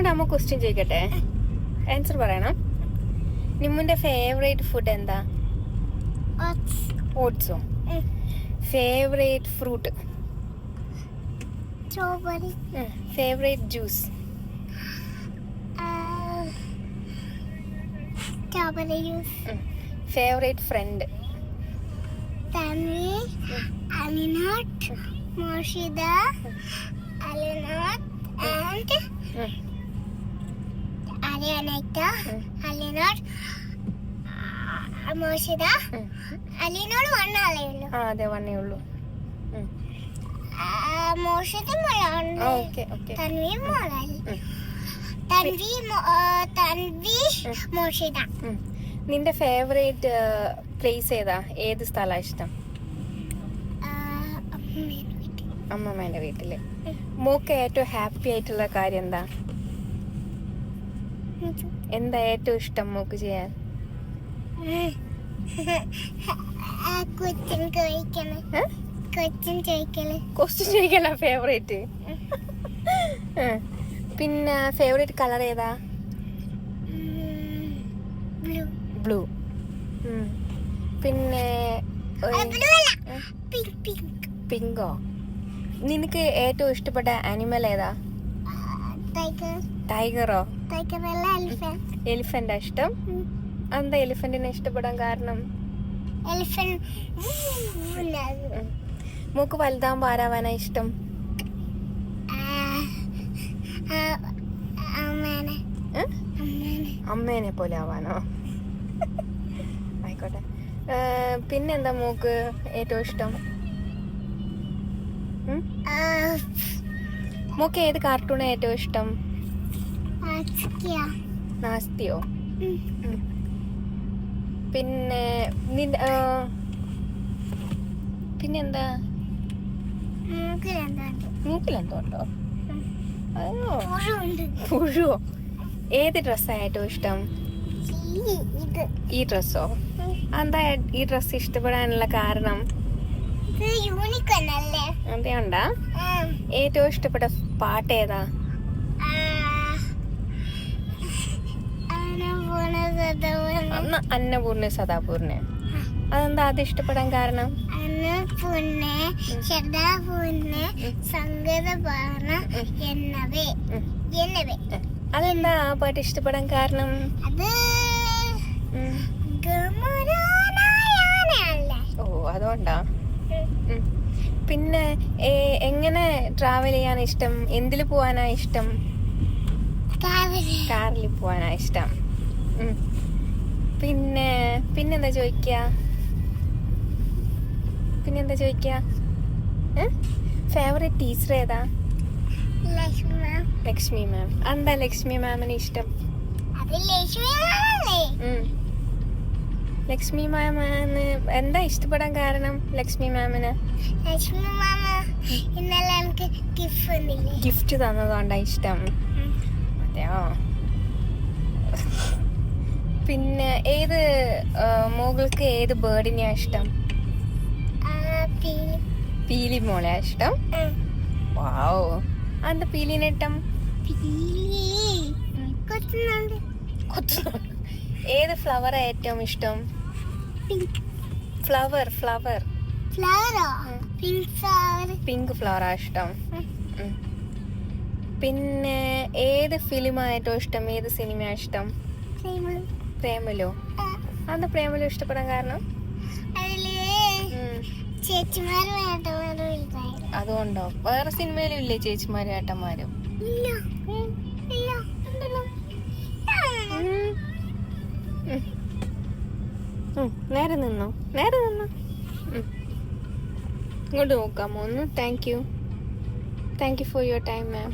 നിമ്മോട് അമ്മ ക്വസ്റ്റ്യൻ ചോദിക്കട്ടെ, ആൻസർ പറയണം. നിമ്മുന്റെ ഫേവറേറ്റ് ഫുഡ് എന്താ? ഓട്സോ? Favourite fruit? Strawberry. Favourite juice? Strawberry juice. Favourite friend? Tanvi, അലിനാട്ട്, മോഷിദ, അലിനാട്ട് ആൻഡ് അലിയാനൈറ്റ, അലിനാട്ട്, മോഷിദ. അലിനോട് വണ്ണാലേ ഉള്ളൂ. അതെ, വണ്ണേ ഉള്ളൂ. മോഷിദ മോളാണ്. തൻവി മോളാണ്. തൻവി മോഷിദ. നിന്റെ ഫേവറേറ്റ് പ്ലേസ് ഏതാ? ഏത് സ്ഥലം ഇഷ്ടം? അമ്മമ്മേന്റെ വീട്ടില്. മോക്ക് ഏറ്റവും ഹാപ്പി ആയിട്ടുള്ള കാര്യം എന്താ? എന്താ ഏറ്റവും ഇഷ്ടം മോക്ക് ചെയ്യാൻ? ക്വസ്റ്റ്യൻ ചോദിക്കല ഫേവറേറ്റ്. പിന്നെ ഫേവറേറ്റ് കളർ ഏതാ? ബ്ലൂ. പിന്നെ പിങ്കോ? നിനക്ക് ഏറ്റവും ഇഷ്ടപ്പെട്ട ആനിമൽ ഏതാ? ടൈഗറോ? എലിഫന്റാ ഇഷ്ടം? എന്താ എലിഫന്റിനെ ഇഷ്ടപ്പെടാൻ കാരണം? മൂക്ക് വലുതാകുമ്പോ ആരാവാനാ ഇഷ്ടം? അമ്മേനെ പോലെ ആവാനോ? ആയിക്കോട്ടെ. പിന്നെന്താ മൂക്ക് ഏറ്റവും ഇഷ്ടം? മൂക്ക് ഏത് കാർട്ടൂണാ ഏറ്റവും ഇഷ്ടം? നാസ്തിയോ? പിന്നെ പിന്നെന്താ? മൂക്കിലെന്തോ ഉണ്ടോ? പുഴുവോ? ഏത് ഡ്രസ്സാ ഏറ്റവും ഇഷ്ടം? ഈ ഡ്രസ്സോ? എന്താ ഈ ഡ്രസ്സ് ഇഷ്ടപ്പെടാനുള്ള കാരണം? അതെയുണ്ടാ? ഏറ്റവും ഇഷ്ടപ്പെട്ട പാട്ട് ഏതാ? അന്നപൂർണ സദാപൂർണ. അതെന്താ അത് ഇഷ്ടപ്പെടാൻ കാരണം? അതെന്താ ആ പാട്ട് ഇഷ്ടപ്പെടാൻ കാരണം? ഓ, അതുകൊണ്ടാ. പിന്നെ എങ്ങനെ ട്രാവൽ ചെയ്യാൻ ഇഷ്ടം? എന്തിൽ പോവാനാ ഇഷ്ടം? കാറിൽ പോവാനാ ഇഷ്ടം. പിന്നെന്താ ചോദിക്ക? ഫേവറേറ്റ് ടീച്ചർ ഏതാ? ലക്ഷ്മി മാം. എന്താ ലക്ഷ്മി മാമിന് ഇഷ്ടം? ലക്ഷ്മി മാമിന് എന്താ ഇഷ്ടപ്പെടാൻ കാരണം? ലക്ഷ്മി മാമിന് ഗിഫ്റ്റ് തന്നതുകൊണ്ടാ ഇഷ്ടം. അതെയോ? പിന്നെ മോൾക്ക് ഏത് ബേർഡിനെയാ ഇഷ്ടം? പീലി മോളെയാ ഇഷ്ടം? വാവ്. എന്താ പീലിനെ ഇഷ്ടം? ഏത് ഫ്ലവറാ ഏറ്റവും ഇഷ്ടം? ഫ്ലവർ. പിങ്ക് ഫ്ലവറാ ഇഷ്ടം. പിന്നെ ഏത് ഫിലിമാ ഏറ്റവും ഇഷ്ടം? ഏത് സിനിമയാ ഇഷ്ടം? പ്രേമലു. എന്താ പ്രേമലു ഇഷ്ടപ്പെടാൻ കാരണം? അതുകൊണ്ടോ? വേറെ സിനിമയിലും ഇല്ലേ ചേച്ചിമാരും ഏട്ടന്മാരും? നേരെ നിന്നോ. ഇങ്ങോട്ട് നോക്കാമോ ഒന്ന്? Thank you for your time ma'am.